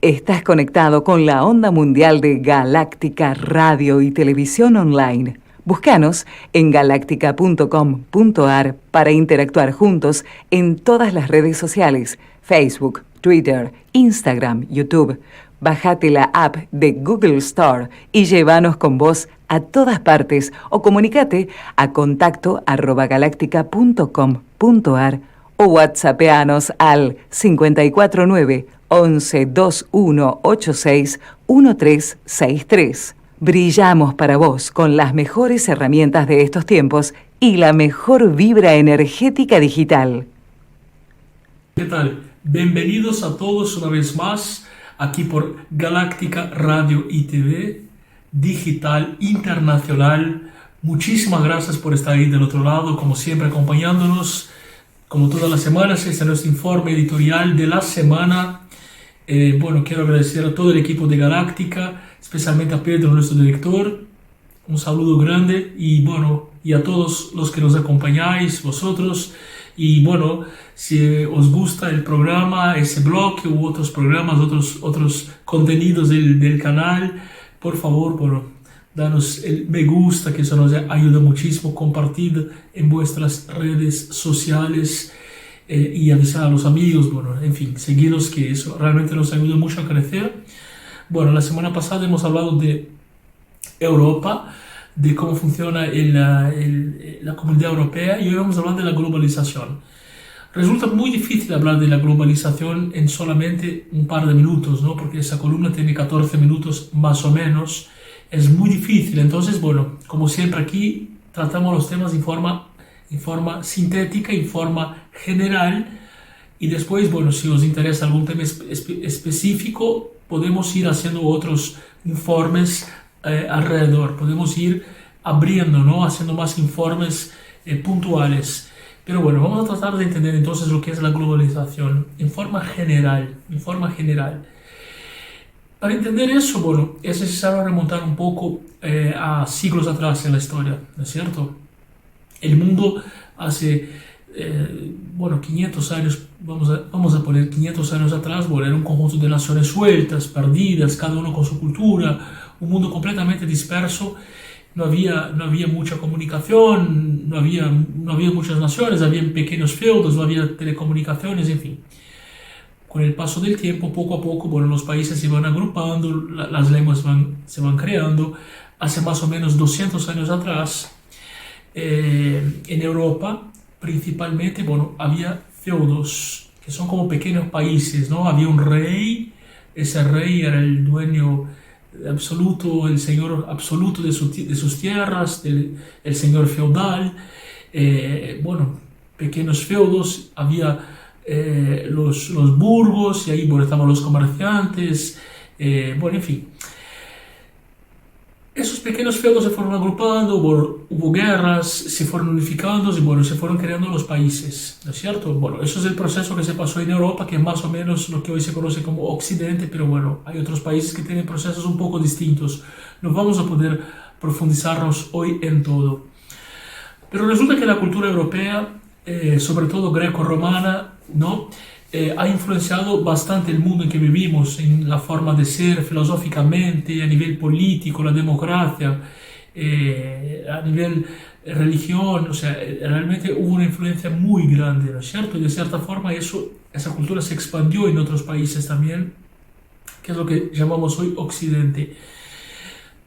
Estás conectado con la onda mundial de Galáctica Radio y Televisión Online. Búscanos en galáctica.com.ar para interactuar juntos en todas las redes sociales: Facebook, Twitter, Instagram, YouTube. Bájate la app de Google Store y llévanos con vos a todas partes o comunícate a contacto@galáctica.com.ar o whatsappeanos al 549 11 2186 1363. Brillamos para vos con las mejores herramientas de estos tiempos y la mejor vibra energética digital. ¿Qué tal? Bienvenidos a todos una vez más aquí por Galáctica Radio y TV Digital Internacional. Muchísimas gracias por estar ahí del otro lado, como siempre acompañándonos. Como todas las semanas, este es nuestro informe editorial de la semana. Quiero agradecer a todo el equipo de Galáctica, especialmente a Pedro, nuestro director. Un saludo grande y a todos los que nos acompañáis, vosotros. Y si os gusta el programa, ese bloque u otros programas, otros contenidos del canal, por favor, danos el me gusta, que eso nos ayuda muchísimo. Compartid en vuestras redes sociales y avisar a los amigos, seguiros, que eso realmente nos ayuda mucho a crecer. La semana pasada hemos hablado de Europa, de cómo funciona la comunidad europea, y hoy vamos a hablar de la globalización. Resulta muy difícil hablar de la globalización en solamente un par de minutos, ¿no? Porque esa columna tiene 14 minutos más o menos. Es muy difícil. Entonces, como siempre aquí tratamos los temas en forma sintética, en forma general, y después, si os interesa algún tema específico, podemos ir haciendo otros informes alrededor, podemos ir abriendo, ¿no? Haciendo más informes puntuales. Pero vamos a tratar de entender entonces lo que es la globalización en forma general. Para entender eso, es necesario remontar un poco a siglos atrás en la historia, ¿no es cierto? El mundo hace 500 años, vamos a poner 500 años atrás, era un conjunto de naciones sueltas, perdidas, cada uno con su cultura, un mundo completamente disperso. No había mucha comunicación, no había muchas naciones, había pequeños feudos, no había telecomunicaciones, en fin. Con el paso del tiempo, poco a poco, los países se van agrupando, las lenguas se van creando. Hace más o menos 200 años atrás, en Europa, principalmente, había feudos, que son como pequeños países, ¿no? Había un rey, ese rey era el dueño absoluto, el señor absoluto de sus tierras, el señor feudal. Pequeños feudos, había los burgos, y ahí estaban los comerciantes, en fin. Esos pequeños feudos se fueron agrupando, hubo guerras, se fueron unificando y se fueron creando los países, ¿no es cierto? Eso es el proceso que se pasó en Europa, que es más o menos lo que hoy se conoce como Occidente, pero hay otros países que tienen procesos un poco distintos. No vamos a poder profundizarnos hoy en todo. Pero resulta que la cultura europea, sobre todo greco-romana, ¿no? Ha influenciado bastante el mundo en que vivimos, en la forma de ser, filosóficamente, a nivel político, la democracia, a nivel religión. Realmente hubo una influencia muy grande, ¿no es cierto? Y de cierta forma esa cultura se expandió en otros países también, que es lo que llamamos hoy Occidente.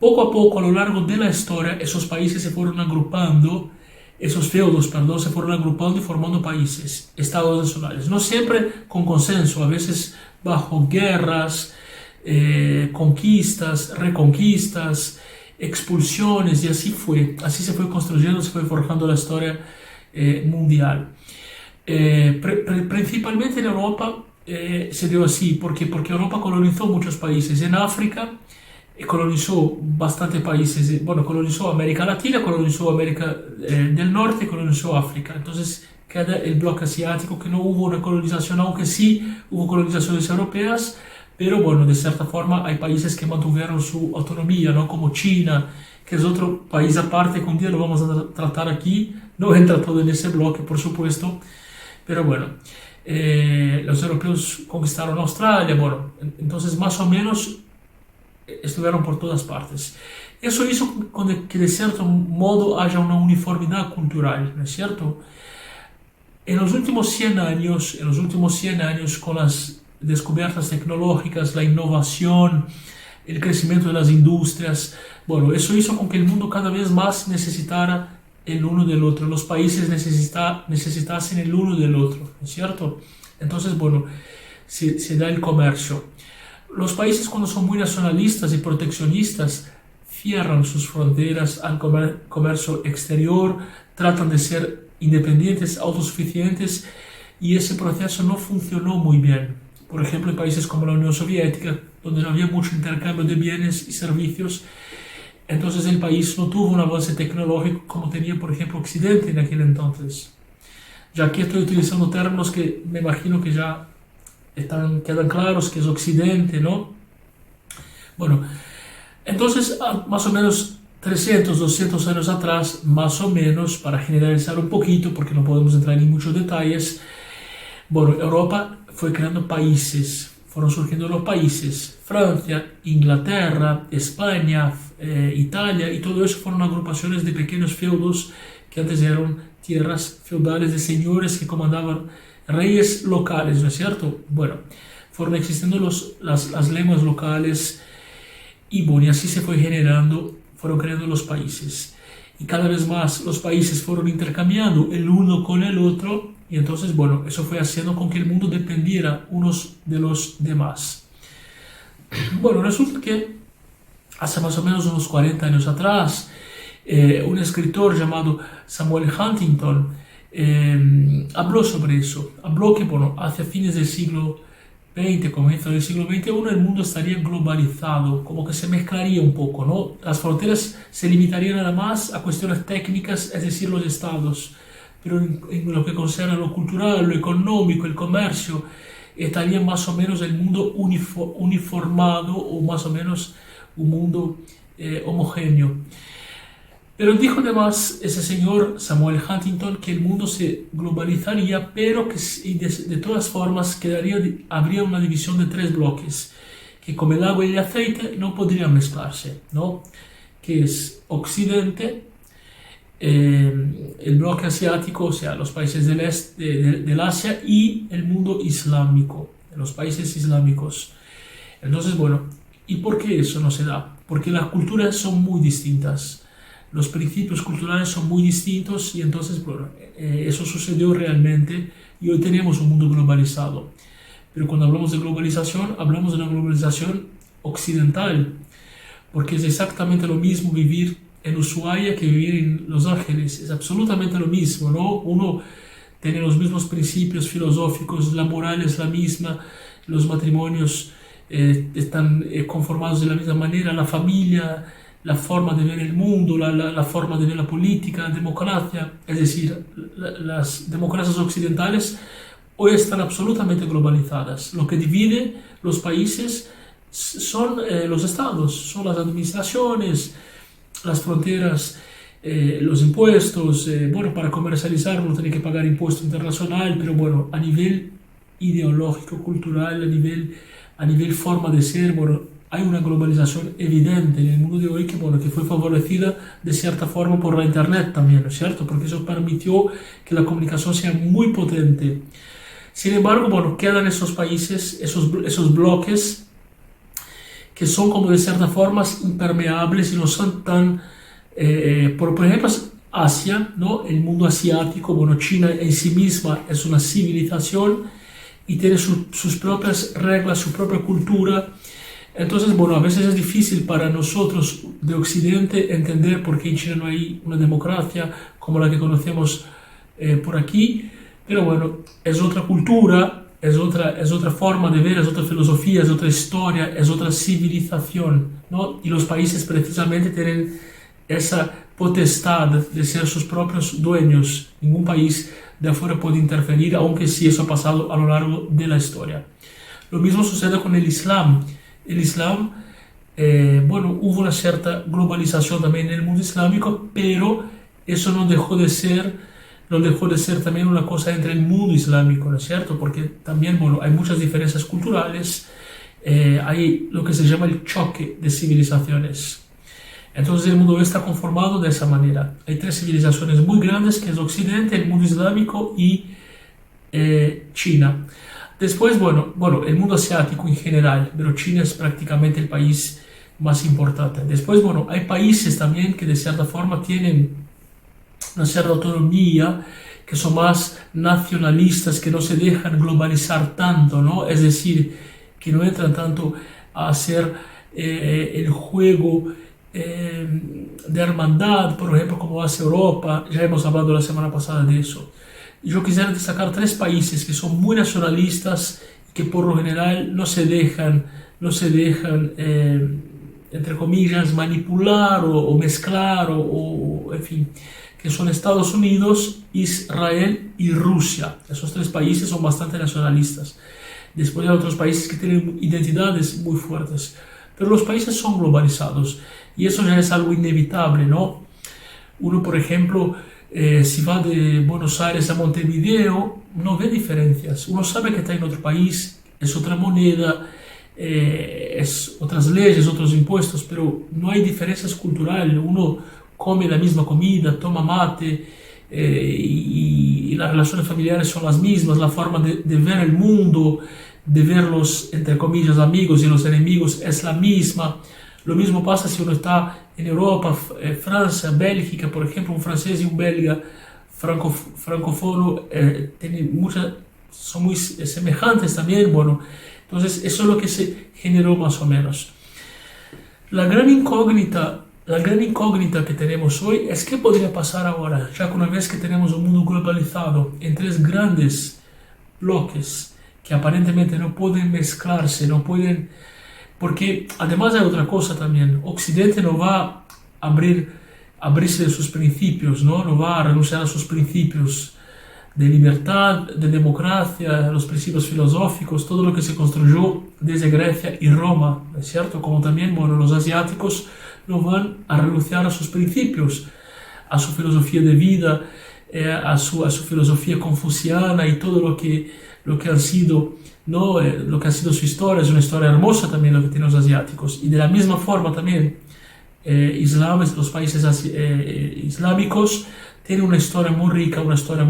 Poco a poco, a lo largo de la historia, esos países se fueron agrupando. Esos feudos, se fueron agrupando y formando países, estados nacionales. No siempre con consenso, a veces bajo guerras, conquistas, reconquistas, expulsiones, y así se fue construyendo, se fue forjando la historia mundial. Principalmente en Europa se dio así, porque Europa colonizó muchos países. En África colonizó bastantes países, colonizó América Latina, colonizó América del Norte, colonizó África. Entonces queda el bloque asiático, que no hubo una colonización, aunque sí hubo colonizaciones europeas, pero de cierta forma hay países que mantuvieron su autonomía, ¿no? Como China, que es otro país aparte, que un día lo vamos a tratar aquí. No entra todo en ese bloque, por supuesto, pero los europeos conquistaron Australia, bueno, entonces más o menos estuvieron por todas partes. Eso hizo que de cierto modo haya una uniformidad cultural, ¿no es cierto? En los últimos 100 años, con las descubiertas tecnológicas, la innovación, el crecimiento de las industrias, bueno, eso hizo con que el mundo cada vez más necesitara el uno del otro, los países necesitasen el uno del otro, ¿no es cierto? Entonces, bueno, se da el comercio. Los países, cuando son muy nacionalistas y proteccionistas, cierran sus fronteras al comercio exterior, tratan de ser independientes, autosuficientes, y ese proceso no funcionó muy bien. Por ejemplo, en países como la Unión Soviética, donde no había mucho intercambio de bienes y servicios, entonces el país no tuvo un avance tecnológico como tenía, por ejemplo, Occidente en aquel entonces. Ya aquí estoy utilizando términos que me imagino que ya quedan claros, que es Occidente, ¿no? Bueno, entonces, más o menos 300, 200 años atrás, más o menos, para generalizar un poquito, porque no podemos entrar en muchos detalles, bueno, Europa fue creando países, fueron surgiendo los países, Francia, Inglaterra, España, Italia, y todo eso fueron agrupaciones de pequeños feudos que antes eran tierras feudales de señores que comandaban reyes locales, ¿no es cierto? Bueno, fueron existiendo las lenguas locales, y bueno, y así se fueron creando los países. Y cada vez más los países fueron intercambiando el uno con el otro, y entonces, bueno, eso fue haciendo con que el mundo dependiera unos de los demás. Bueno, resulta que hace más o menos unos 40 años atrás, un escritor llamado Samuel Huntington habló sobre eso. Habló que, bueno, hacia fines del siglo XX, comienzo del siglo XXI, el mundo estaría globalizado, como que se mezclaría un poco, ¿no? Las fronteras se limitarían nada más a cuestiones técnicas, es decir, los estados, pero en lo que concierne a lo cultural, lo económico, el comercio, estaría más o menos el mundo uniformado, o más o menos un mundo homogéneo. Pero dijo además ese señor Samuel Huntington que el mundo se globalizaría, pero que de todas formas habría una división de 3 bloques, que como el agua y el aceite no podrían mezclarse, ¿no? Que es Occidente, el bloque asiático, o sea, los países del Asia, y el mundo islámico, los países islámicos. Entonces, bueno, ¿y por qué eso no se da? Porque las culturas son muy distintas. Los principios culturales son muy distintos, y entonces, bueno, eso sucedió realmente, y hoy tenemos un mundo globalizado. Pero cuando hablamos de globalización, hablamos de una globalización occidental, porque es exactamente lo mismo vivir en Ushuaia que vivir en Los Ángeles. Es absolutamente lo mismo, ¿no? Uno tiene los mismos principios filosóficos, la moral es la misma, los matrimonios están conformados de la misma manera, la familia, la forma de ver el mundo, la forma de ver la política, la democracia. Es decir, las democracias occidentales hoy están absolutamente globalizadas. Lo que divide los países son los estados, son las administraciones, las fronteras, los impuestos. Bueno, para comercializar uno tiene que pagar impuesto internacional, pero bueno, a nivel ideológico, cultural, a nivel forma de ser, bueno, hay una globalización evidente en el mundo de hoy que, bueno, que fue favorecida de cierta forma por la internet también, ¿no es cierto? Porque eso permitió que la comunicación sea muy potente. Sin embargo, bueno, quedan esos países, esos bloques que son como de cierta forma impermeables y no son tan, por ejemplo, Asia, ¿no? El mundo asiático, bueno, China en sí misma es una civilización y tiene sus propias reglas, su propia cultura. Entonces, bueno, a veces es difícil para nosotros de Occidente entender por qué en China no hay una democracia como la que conocemos por aquí, pero bueno, es otra cultura, es otra forma de ver, es otra filosofía, es otra historia, es otra civilización, ¿no? Y los países precisamente tienen esa potestad de ser sus propios dueños. Ningún país de afuera puede interferir, aunque sí eso ha pasado a lo largo de la historia. Lo mismo sucede con el Islam. El Islam, bueno, hubo una cierta globalización también en el mundo islámico, pero eso no dejó de ser no dejó de ser también una cosa entre el mundo islámico, ¿no es cierto? Porque también, bueno, hay muchas diferencias culturales, hay lo que se llama el choque de civilizaciones. Entonces el mundo está conformado de esa manera. Hay tres civilizaciones muy grandes, que es Occidente, el mundo islámico y China. Después, bueno, el mundo asiático en general, pero China es prácticamente el país más importante. Después, bueno, hay países también que de cierta forma tienen una cierta autonomía, que son más nacionalistas, que no se dejan globalizar tanto, ¿no? Es decir, que no entran tanto a hacer el juego de hermandad, por ejemplo, como hace Europa. Ya hemos hablado la semana pasada de eso. Yo quisiera destacar tres países que son muy nacionalistas y que por lo general no se dejan entre comillas, manipular o mezclar o, en fin, que son Estados Unidos, Israel y Rusia. Esos tres países son bastante nacionalistas. Después hay otros países que tienen identidades muy fuertes, pero los países son globalizados y eso ya es algo inevitable, ¿no? Uno, por ejemplo, si va de Buenos Aires a Montevideo, no ve diferencias. Uno sabe que está en otro país, es otra moneda, es otras leyes, otros impuestos, pero no hay diferencias culturales. Uno come la misma comida, toma mate, y las relaciones familiares son las mismas, la forma de ver el mundo, de ver los, entre comillas, amigos y los enemigos es la misma. Lo mismo pasa si uno está en Europa, Francia, Bélgica, por ejemplo, un francés y un belga francofono son muy semejantes también. Bueno, entonces eso es lo que se generó más o menos. La gran incógnita que tenemos hoy es qué podría pasar ahora, ya que una vez que tenemos un mundo globalizado en tres grandes bloques que aparentemente no pueden mezclarse, no pueden, porque además hay otra cosa también. Occidente no va a abrirse de sus principios, no va a renunciar a sus principios de libertad, de democracia, los principios filosóficos, todo lo que se construyó desde Grecia y Roma, ¿no es cierto? Como también, bueno, los asiáticos no van a renunciar a sus principios, a su filosofía de vida, a su filosofía confuciana y todo lo que han sido, ¿no? Lo que ha sido su historia. Es una historia hermosa también lo que tienen los asiáticos. Y de la misma forma también, los países islámicos tienen una historia muy rica, una historia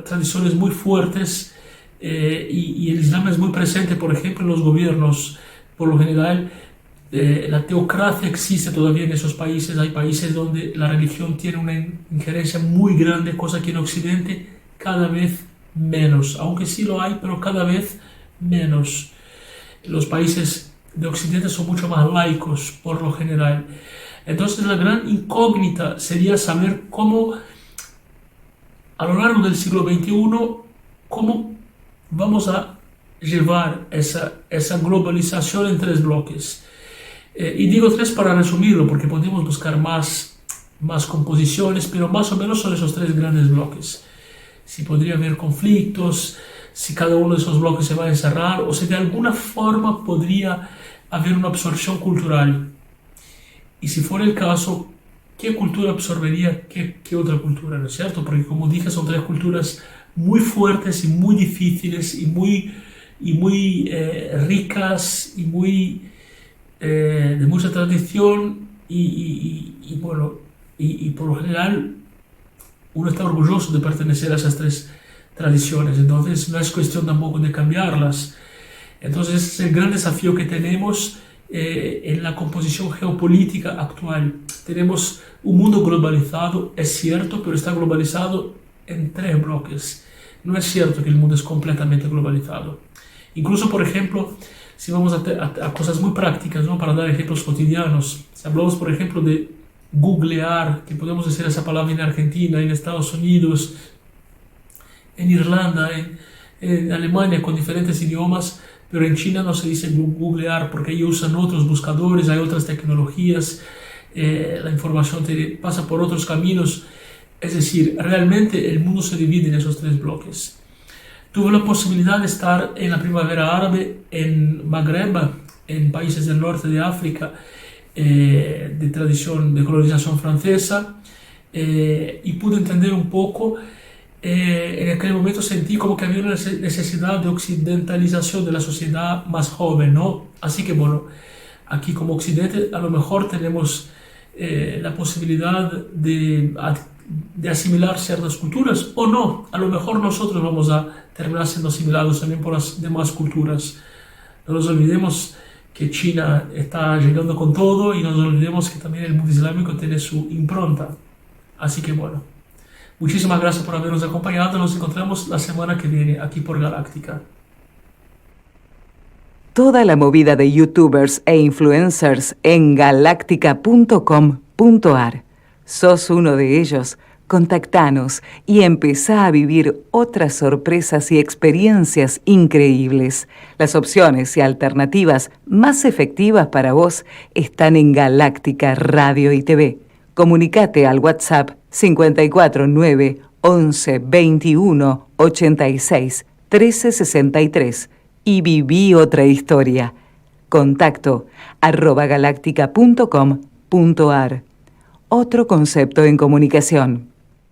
tradiciones muy fuertes, y el Islam es muy presente, por ejemplo, en los gobiernos. Por lo general, la teocracia existe todavía en esos países. Hay países donde la religión tiene una injerencia muy grande, cosa que en Occidente cada vez menos, aunque sí lo hay, pero cada vez menos. Los países de Occidente son mucho más laicos por lo general. Entonces la gran incógnita sería saber cómo a lo largo del siglo XXI, cómo vamos a llevar esa globalización en tres bloques. Y digo tres para resumirlo, porque podemos buscar más composiciones, pero más o menos son esos tres grandes bloques. Si podría haber conflictos, si cada uno de esos bloques se va a encerrar, o si de alguna forma podría haber una absorción cultural. Y si fuera el caso, ¿qué cultura absorbería qué otra cultura? ¿No es cierto? Porque como dije, son tres culturas muy fuertes y muy difíciles y muy ricas y muy de mucha tradición y por lo general uno está orgulloso de pertenecer a esas tres tradiciones. Entonces no es cuestión tampoco de cambiarlas. Entonces ese es el gran desafío que tenemos en la composición geopolítica actual. Tenemos un mundo globalizado, es cierto, pero está globalizado en tres bloques. No es cierto que el mundo es completamente globalizado. Incluso, por ejemplo, si vamos a cosas muy prácticas, ¿no? Para dar ejemplos cotidianos, si hablamos, por ejemplo, de googlear, que podemos decir esa palabra en Argentina, en Estados Unidos, en Irlanda, en Alemania, con diferentes idiomas, pero en China no se dice googlear porque ellos usan otros buscadores, hay otras tecnologías, la información pasa por otros caminos. Es decir, realmente el mundo se divide en esos tres bloques. Tuve la posibilidad de estar en la primavera árabe en Magreb, en países del norte de África, de tradición de colonización francesa, y pude entender un poco. En aquel momento sentí como que había una necesidad de occidentalización de la sociedad más joven, ¿no? Así que bueno, aquí como Occidente a lo mejor tenemos la posibilidad de asimilar ciertas culturas o no. A lo mejor nosotros vamos a terminar siendo asimilados también por las demás culturas. No nos olvidemos que China está llegando con todo y no nos olvidemos que también el mundo islámico tiene su impronta. Así que bueno, muchísimas gracias por habernos acompañado. Nos encontramos la semana que viene aquí por Galáctica. Toda la movida de youtubers e influencers en galactica.com.ar. ¿Sos uno de ellos? Contactanos y empezá a vivir otras sorpresas y experiencias increíbles. Las opciones y alternativas más efectivas para vos están en Galáctica Radio y TV. Comunicate al WhatsApp 549 11 21 86 13 63 y viví otra historia. Contacto @galactica.com.ar. Otro concepto en comunicación.